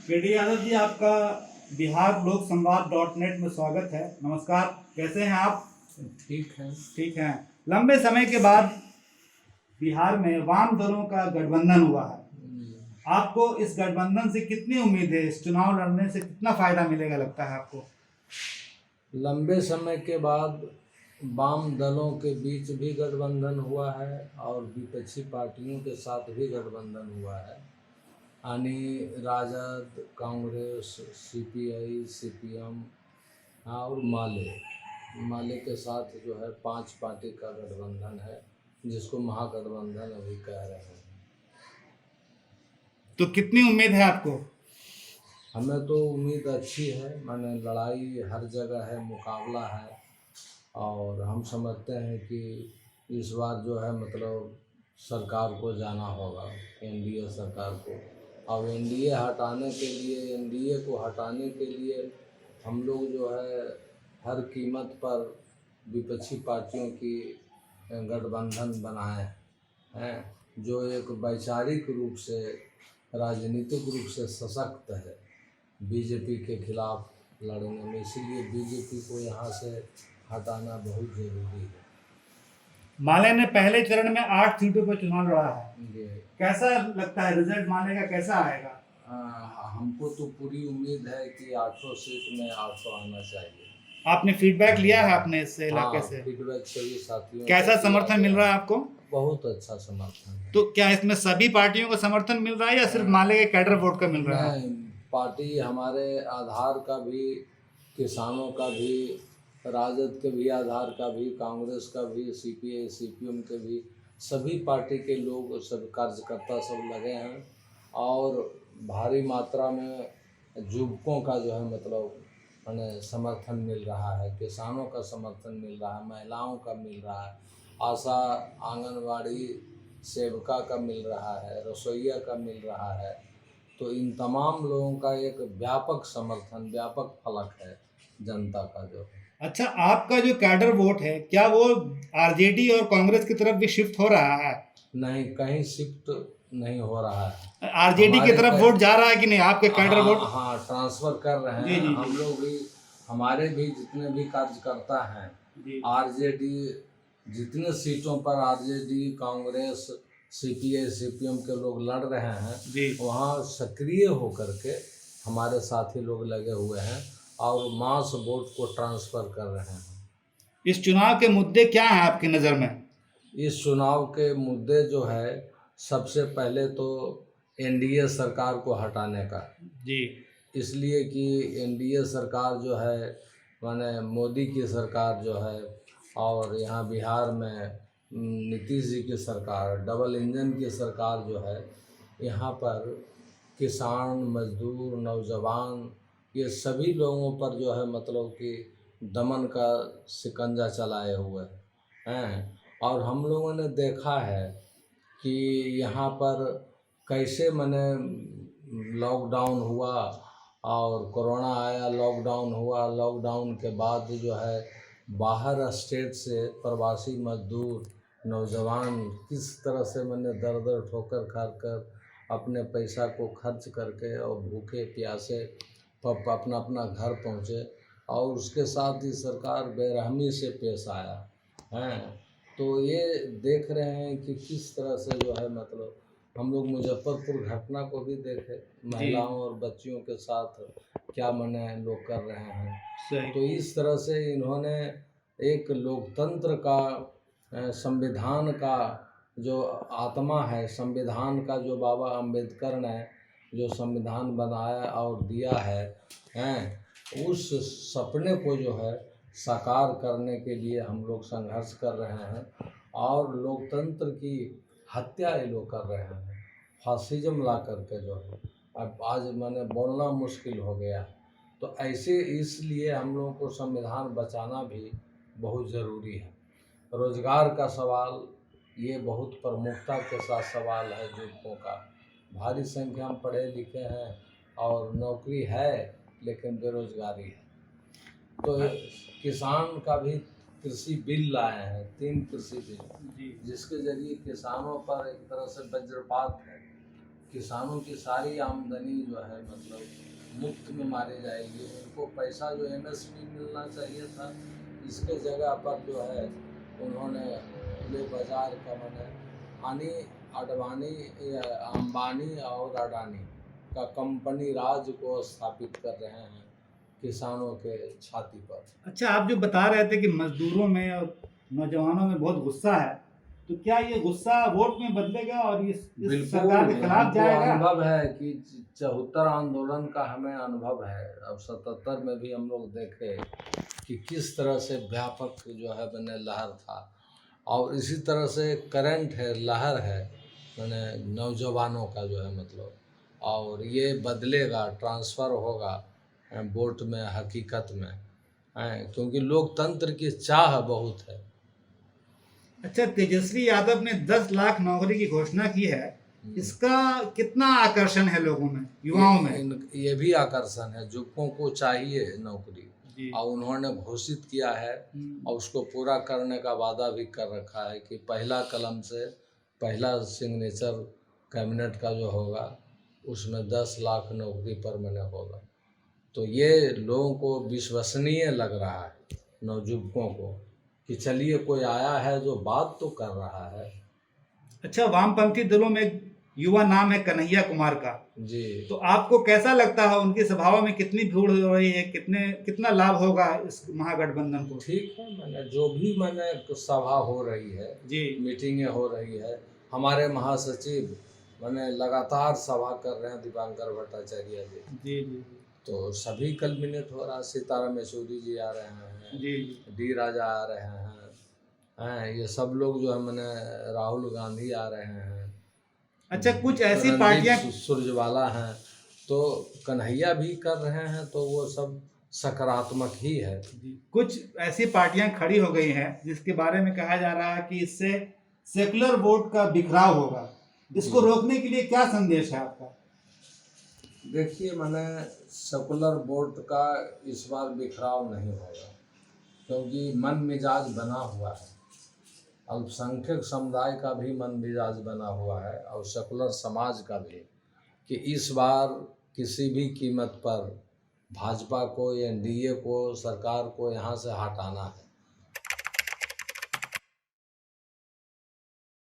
KD Yadav ji, आपका बिहार लोक संवाद .net में स्वागत है। नमस्कार, कैसे हैं आप? ठीक है। ठीक हैं। लंबे समय के बाद बिहार में वाम दलों का गठबंधन हुआ है। आपको इस गठबंधन से कितनी उम्मीद है? इस चुनाव लड़ने से कितना फायदा मिलेगा लगता है आपको? लंबे समय के बाद वाम दलों के बीच भी गठबंधन हुआ है और विपक्षी पार्टियों के साथ भी गठबंधन हुआ है। यानी राजद, कांग्रेस, सीपीआई, सीपीएम और माले के साथ जो है 5 पार्टी का गठबंधन है, जिसको महागठबंधन अभी कह रहे हैं। तो कितनी उम्मीद है आपको? हमें तो उम्मीद अच्छी है, माने लड़ाई हर जगह है, मुकाबला है और हम समझते हैं कि इस बार जो है मतलब सरकार को जाना होगा, एनडीए सरकार को। और एनडीए को हटाने के लिए हम लोग जो है हर कीमत पर विपक्षी पार्टियों की गठबंधन बनाए हैं, जो एक वैचारिक रूप से, राजनीतिक रूप से सशक्त है बीजेपी के खिलाफ लड़ने में। इसीलिए बीजेपी को यहाँ से हटाना बहुत ज़रूरी है। माले ने पहले चरण में 8 सीटों पर चुनाव लड़ा है। ये कैसा लगता है रिजल्ट माले का, कैसा आएगा? हमको तो पूरी उम्मीद है कि 800 सीट में 800 आना चाहिए। आपने फीडबैक लिया है अपने इस इलाके से? फीडबैक सभी साथियों कैसा समर्थन मिल रहा है आपको? बहुत अच्छा समर्थन है। तो क्या इसमें सभी पार्टियों का समर्थन मिल रहा है या सिर्फ माले के कैडर वोट का मिल रहा है? नहीं, पार्टी हमारे आधार का भी, किसानों का भी, राजद के भी आधार का भी, कांग्रेस का भी, सीपीआई सीपीएम के भी, सभी पार्टी के लोग, सब कार्यकर्ता सब लगे हैं और भारी मात्रा में युवकों का जो है मतलब माने समर्थन मिल रहा है, किसानों का समर्थन मिल रहा है, महिलाओं का मिल रहा है, आशा आंगनवाड़ी सेविका का मिल रहा है, रसोइया का मिल रहा है। तो इन तमाम लोगों का एक व्यापक समर्थन, व्यापक फलक है जनता का जो है। अच्छा, आपका जो कैडर वोट है क्या वो आरजेडी और कांग्रेस की तरफ भी शिफ्ट हो रहा है? नहीं, कहीं शिफ्ट नहीं हो रहा है। आरजेडी की तरफ वोट जा रहा है कि नहीं आपके कैडर वोट? हाँ, ट्रांसफर कर रहे हैं। जी। हम लोग भी, हमारे भी जितने भी कार्यकर्ता हैं आरजेडी, जितने सीटों पर आरजेडी, कांग्रेस, सीपीआई सीपीएम के लोग लड़ रहे हैं, वहाँ सक्रिय होकर के हमारे साथी लोग लगे हुए हैं और मास वोट को ट्रांसफ़र कर रहे हैं। इस चुनाव के मुद्दे क्या हैं आपकी नज़र में? इस चुनाव के मुद्दे जो है, सबसे पहले तो एनडीए सरकार को हटाने का जी, इसलिए कि एनडीए सरकार जो है माने मोदी की सरकार जो है और यहाँ बिहार में नीतीश जी की सरकार, डबल इंजन की सरकार जो है, यहाँ पर किसान, मजदूर, नौजवान, ये सभी लोगों पर जो है मतलब कि दमन का शिकंजा चलाए हुए हैं। और हम लोगों ने देखा है कि यहाँ पर कैसे माने लॉकडाउन हुआ और कोरोना आया, लॉकडाउन हुआ, लॉकडाउन के बाद जो है बाहर स्टेट से प्रवासी मजदूर, नौजवान किस तरह से मैंने दर दर ठोकर खाकर अपने पैसा को खर्च करके और भूखे प्यासे अपना अपना घर पहुँचे और उसके साथ ही सरकार बेरहमी से पेश आया हैं। तो ये देख रहे हैं कि किस तरह से जो है मतलब हम लोग मुजफ्फरपुर घटना को भी देखे, महिलाओं और बच्चियों के साथ क्या मने लोग कर रहे हैं। तो इस तरह से इन्होंने एक लोकतंत्र का, संविधान का जो आत्मा है, संविधान का जो बाबा अम्बेडकर ने जो संविधान बनाया और दिया है, उस सपने को जो है साकार करने के लिए हम लोग संघर्ष कर रहे हैं और लोकतंत्र की हत्या ये लोग कर रहे हैं, फासिज्म ला करके जो है। अब आज मैंने बोलना मुश्किल हो गया। तो ऐसे इसलिए हम लोगों को संविधान बचाना भी बहुत ज़रूरी है। रोज़गार का सवाल ये बहुत प्रमुखता के साथ सवाल है युवकों का। भारी संख्या में पढ़े लिखे हैं और नौकरी है लेकिन बेरोजगारी है। तो किसान का भी कृषि बिल लाए हैं, 3 कृषि बिल, जिसके जरिए किसानों पर एक तरह से वज्रपात है। किसानों की सारी आमदनी जो है मतलब मुफ्त में मारी जाएगी। उनको पैसा जो MSP मिलना चाहिए था, इसके जगह पर जो है उन्होंने खुले बाजार का माने अंबानी और अडानी का कंपनी राज को स्थापित कर रहे हैं किसानों के छाती पर। अच्छा, आप जो बता रहे थे कि मजदूरों में और नौजवानों में बहुत गुस्सा है, तो क्या ये गुस्सा वोट में बदलेगा और इस सरकार के खिलाफ हमको जाएगा? अनुभव है कि 74 आंदोलन का हमें अनुभव है। अब 77 में भी हम लोग देखे कि किस तरह से व्यापक जो है मैंने लहर था, और इसी तरह से करंट है, लहर है मैंने नौजवानों का जो है मतलब, और ये बदलेगा, ट्रांसफ़र होगा वोट में, हकीकत में, क्योंकि लोकतंत्र की चाह बहुत है। अच्छा, तेजस्वी यादव ने 10 लाख नौकरी की घोषणा की है, इसका कितना आकर्षण है लोगों में, युवाओं में? ये भी आकर्षण है, युवकों को चाहिए नौकरी, और उन्होंने घोषित किया है और उसको पूरा करने का वादा भी कर रखा है कि पहला कलम से पहला सिग्नेचर कैबिनेट का जो होगा उसमें 10 लाख नौकरी पर महीने होगा। तो ये लोगों को विश्वसनीय लग रहा है, नौजुवकों को, कि चलिए कोई आया है जो बात तो कर रहा है। अच्छा, वामपंथी दलों में एक युवा नाम है कन्हैया कुमार का जी, तो आपको कैसा लगता है, उनकी सभाओं में कितनी भीड़ हो रही है, कितना लाभ होगा इस महागठबंधन को? ठीक है, मैंने जो भी मैंने सभा हो रही है जी, मीटिंगें हो रही है, हमारे महासचिव मैंने लगातार सभा कर रहे हैं, दीपांकर भट्टाचार्य जी। जी जी तो सभी कल्मिनेट हो रहा है, सीताराम येचुरी जी आ रहे हैं, जी डी राजा आ रहे हैं, ये सब लोग जो है मैंने, राहुल गांधी आ रहे हैं, अच्छा, कुछ ऐसी रणदीप पार्टियां सुरजेवाला हैं, तो कन्हैया भी कर रहे हैं, तो वो सब सकारात्मक ही है। कुछ ऐसी पार्टियां खड़ी हो गई हैं जिसके बारे में कहा जा रहा है कि इससे सेकुलर वोट का बिखराव होगा, इसको रोकने के लिए क्या संदेश है आपका? देखिए, मैंने सेकुलर वोट का इस बार बिखराव नहीं होगा, क्योंकि मन मिजाज बना हुआ है, अल्पसंख्यक समुदाय का भी मन मिजाज बना हुआ है और सेकुलर समाज का भी, कि इस बार किसी भी कीमत पर भाजपा को, एनडीए को, सरकार को यहाँ से हटाना है।